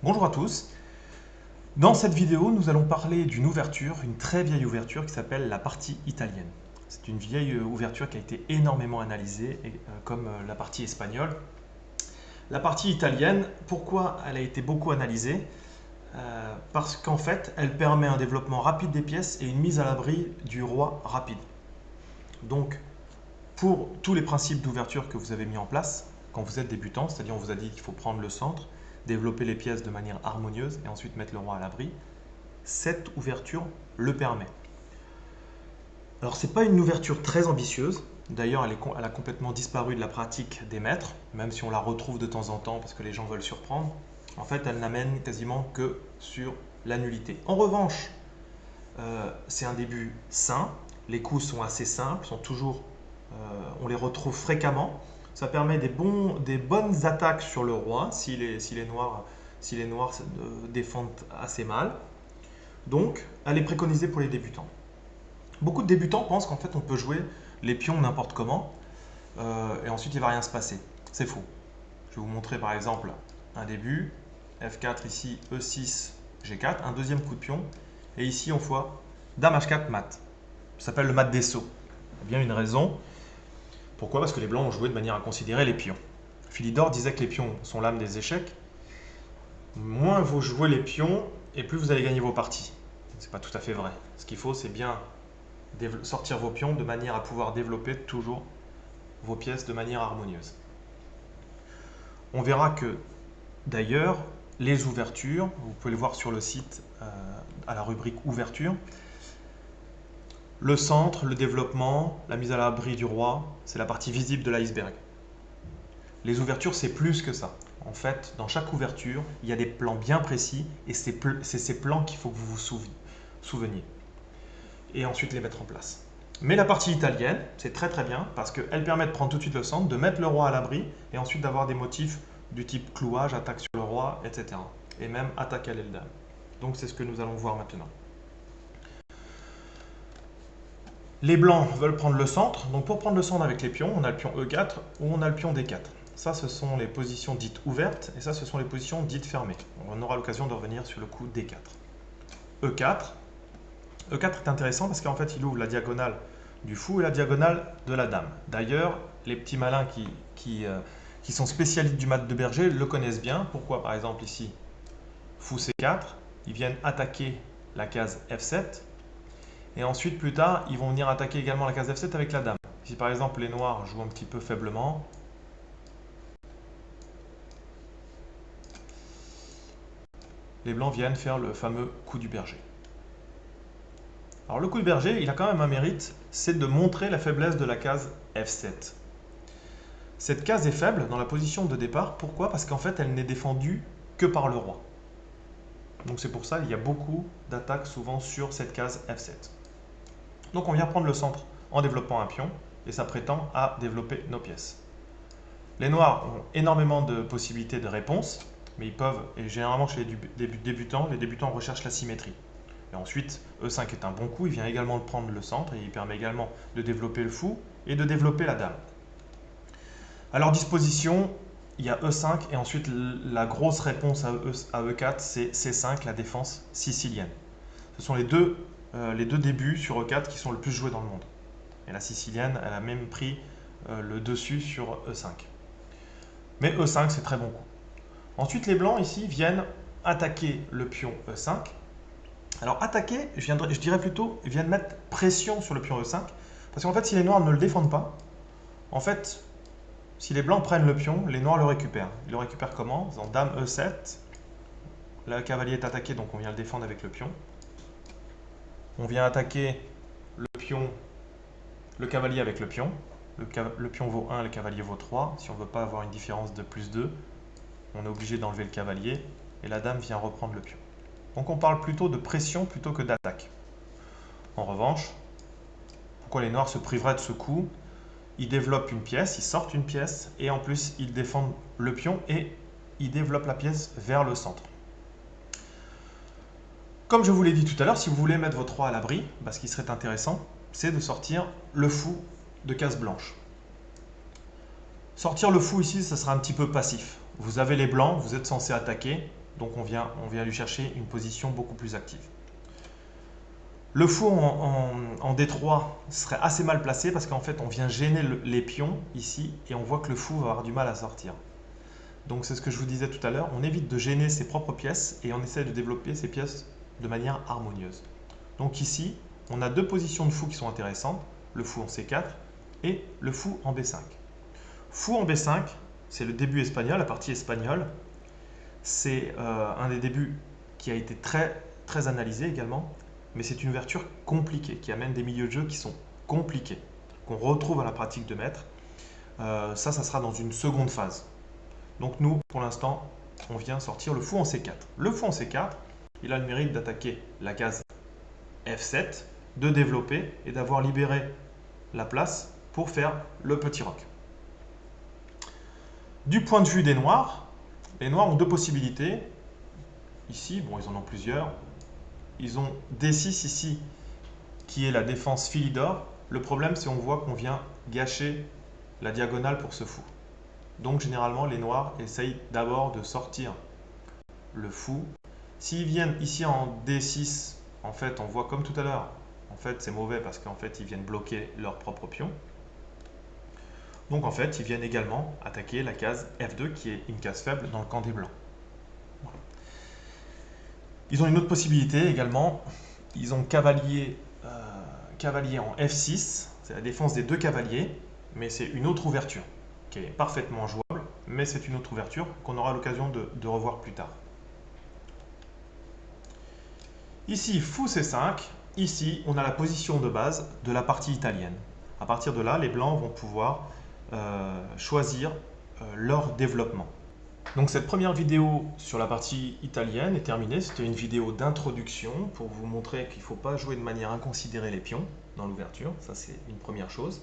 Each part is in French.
Bonjour à tous. Dans cette vidéo, nous allons parler d'une ouverture, une très vieille ouverture qui s'appelle la partie italienne. C'est une vieille ouverture qui a été énormément analysée, comme la partie espagnole. La partie italienne, pourquoi elle a été beaucoup analysée? Parce qu'en fait, elle permet un développement rapide des pièces et une mise à l'abri du roi rapide. Donc, pour tous les principes d'ouverture que vous avez mis en place, quand vous êtes débutant, c'est-à-dire on vous a dit qu'il faut prendre le centre, développer les pièces de manière harmonieuse et ensuite mettre le roi à l'abri, cette ouverture le permet. Alors ce n'est pas une ouverture très ambitieuse, d'ailleurs elle a complètement disparu de la pratique des maîtres, même si on la retrouve de temps en temps parce que les gens veulent surprendre. En fait, elle n'amène quasiment que sur la nullité. En revanche, c'est un début sain, les coups sont assez simples, on les retrouve fréquemment. Ça permet des bonnes attaques sur le roi si les noirs défendent assez mal. Donc, elle est préconisée pour les débutants. Beaucoup de débutants pensent qu'en fait on peut jouer les pions n'importe comment et ensuite il ne va rien se passer. C'est faux. Je vais vous montrer par exemple un début, F4 ici, E6, G4, un deuxième coup de pion et ici on voit Dame H4 mat. Ça s'appelle le mat des sceaux. Il y a bien une raison. Pourquoi? Parce que les blancs ont joué de manière à considérer les pions. Philidor disait que les pions sont l'âme des échecs. Moins vous jouez les pions et plus vous allez gagner vos parties. Ce n'est pas tout à fait vrai. Ce qu'il faut, c'est bien sortir vos pions de manière à pouvoir développer toujours vos pièces de manière harmonieuse. On verra que d'ailleurs, les ouvertures, vous pouvez le voir sur le site à la rubrique ouverture, le centre, le développement, la mise à l'abri du roi, c'est la partie visible de l'iceberg. Les ouvertures, c'est plus que ça. En fait, dans chaque ouverture, il y a des plans bien précis et c'est ces plans qu'il faut que vous vous souveniez. Et ensuite les mettre en place. Mais la partie italienne, c'est très très bien parce qu'elle permet de prendre tout de suite le centre, de mettre le roi à l'abri et ensuite d'avoir des motifs du type clouage, attaque sur le roi, etc. Et même attaque à l'aile dame. Donc c'est ce que nous allons voir maintenant. Les blancs veulent prendre le centre, donc pour prendre le centre avec les pions, on a le pion E4 ou on a le pion D4. Ça, ce sont les positions dites ouvertes et ça, ce sont les positions dites fermées. On aura l'occasion de revenir sur le coup D4. E4. E4 est intéressant parce qu'en fait, il ouvre la diagonale du fou et la diagonale de la dame. D'ailleurs, les petits malins qui sont spécialistes du mat de berger le connaissent bien. Pourquoi, par exemple, ici, fou C4, ils viennent attaquer la case F7. Et ensuite, plus tard, ils vont venir attaquer également la case F7 avec la dame. Si par exemple les noirs jouent un petit peu faiblement, les blancs viennent faire le fameux coup du berger. Alors le coup du berger, il a quand même un mérite, c'est de montrer la faiblesse de la case F7. Cette case est faible dans la position de départ. Pourquoi? Parce qu'en fait, elle n'est défendue que par le roi. Donc c'est pour ça qu'il y a beaucoup d'attaques souvent sur cette case F7. Donc on vient prendre le centre en développant un pion et ça prétend à développer nos pièces. Les noirs ont énormément de possibilités de réponse, mais ils peuvent, et généralement chez les débutants recherchent la symétrie. Et ensuite, E5 est un bon coup, il vient également de prendre le centre et il permet également de développer le fou et de développer la dame. À leur disposition, il y a E5 et ensuite la grosse réponse à E4, c'est C5, la défense sicilienne. Ce sont les deux débuts sur E4 qui sont le plus joués dans le monde. Et la sicilienne, elle a même pris le dessus sur E5. Mais E5, c'est très bon coup. Ensuite, les blancs ici viennent attaquer le pion E5. Alors attaquer, je dirais plutôt, ils viennent mettre pression sur le pion E5. Parce qu'en fait, si les noirs ne le défendent pas, en fait, si les blancs prennent le pion, les noirs le récupèrent. Ils le récupèrent comment? En dame E7. Le cavalier est attaqué, donc on vient le défendre avec le pion. On vient attaquer le cavalier avec le pion. Le pion vaut 1, le cavalier vaut 3. Si on ne veut pas avoir une différence de plus 2, on est obligé d'enlever le cavalier et la dame vient reprendre le pion. Donc on parle plutôt de pression plutôt que d'attaque. En revanche, pourquoi les noirs se priveraient de ce coup? Ils développent une pièce, ils sortent une pièce et en plus ils défendent le pion et ils développent la pièce vers le centre. Comme je vous l'ai dit tout à l'heure, si vous voulez mettre votre roi à l'abri, ce qui serait intéressant, c'est de sortir le fou de case blanche. Sortir le fou ici, ça sera un petit peu passif. Vous avez les blancs, vous êtes censé attaquer, Donc on vient lui chercher une position beaucoup plus active. Le fou en D3 serait assez mal placé parce qu'en fait on vient gêner les pions ici et on voit que le fou va avoir du mal à sortir. Donc c'est ce que je vous disais tout à l'heure, on évite de gêner ses propres pièces et on essaie de développer ces pièces de manière harmonieuse. Donc ici, on a deux positions de fou qui sont intéressantes, le fou en C4 et le fou en B5. Fou en B5, c'est le début espagnol, la partie espagnole. C'est un des débuts qui a été très analysé également, mais c'est une ouverture compliquée qui amène des milieux de jeu qui sont compliqués, qu'on retrouve à la pratique de maître. Ça sera dans une seconde phase. Donc nous, pour l'instant, on vient sortir le fou en C4. Le fou en C4, il a le mérite d'attaquer la case F7, de développer et d'avoir libéré la place pour faire le petit roc. Du point de vue des noirs, les noirs ont deux possibilités. Ici, bon, ils en ont plusieurs. Ils ont D6 ici, qui est la défense Philidor. Le problème, c'est qu'on voit qu'on vient gâcher la diagonale pour ce fou. Donc généralement, les noirs essayent d'abord de sortir le fou. S'ils viennent ici en D6, en fait, on voit comme tout à l'heure, en fait, c'est mauvais parce qu'en fait, ils viennent bloquer leur propre pion. Donc en fait, ils viennent également attaquer la case F2 qui est une case faible dans le camp des blancs. Voilà. Ils ont une autre possibilité également. Ils ont cavalier en F6, c'est la défense des deux cavaliers, mais c'est une autre ouverture qui est parfaitement jouable, mais c'est une autre ouverture qu'on aura l'occasion de revoir plus tard. Ici, fou C5. Ici, on a la position de base de la partie italienne. À partir de là, les blancs vont pouvoir choisir leur développement. Donc cette première vidéo sur la partie italienne est terminée. C'était une vidéo d'introduction pour vous montrer qu'il ne faut pas jouer de manière inconsidérée les pions dans l'ouverture. Ça, c'est une première chose.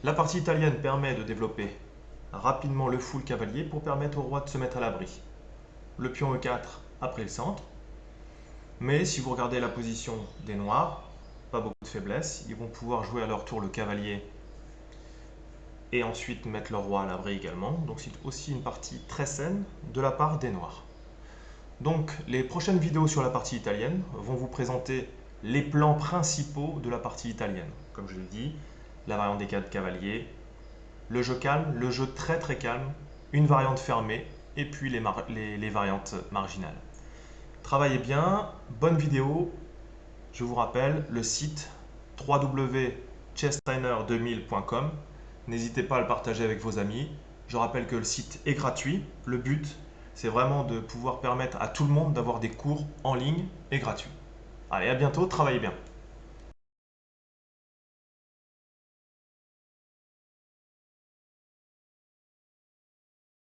La partie italienne permet de développer rapidement le fou, le cavalier pour permettre au roi de se mettre à l'abri. Le pion E4 après le centre. Mais si vous regardez la position des noirs, pas beaucoup de faiblesse. Ils vont pouvoir jouer à leur tour le cavalier et ensuite mettre le roi à l'abri également. Donc c'est aussi une partie très saine de la part des noirs. Donc les prochaines vidéos sur la partie italienne vont vous présenter les plans principaux de la partie italienne. Comme je l'ai dit, la variante des 4 cavaliers, le jeu calme, le jeu très calme, une variante fermée et puis les variantes marginales. Travaillez bien, bonne vidéo. Je vous rappelle le site www.chessteiner2000.com. N'hésitez pas à le partager avec vos amis. Je rappelle que le site est gratuit. Le but, c'est vraiment de pouvoir permettre à tout le monde d'avoir des cours en ligne et gratuits. Allez, à bientôt, travaillez bien.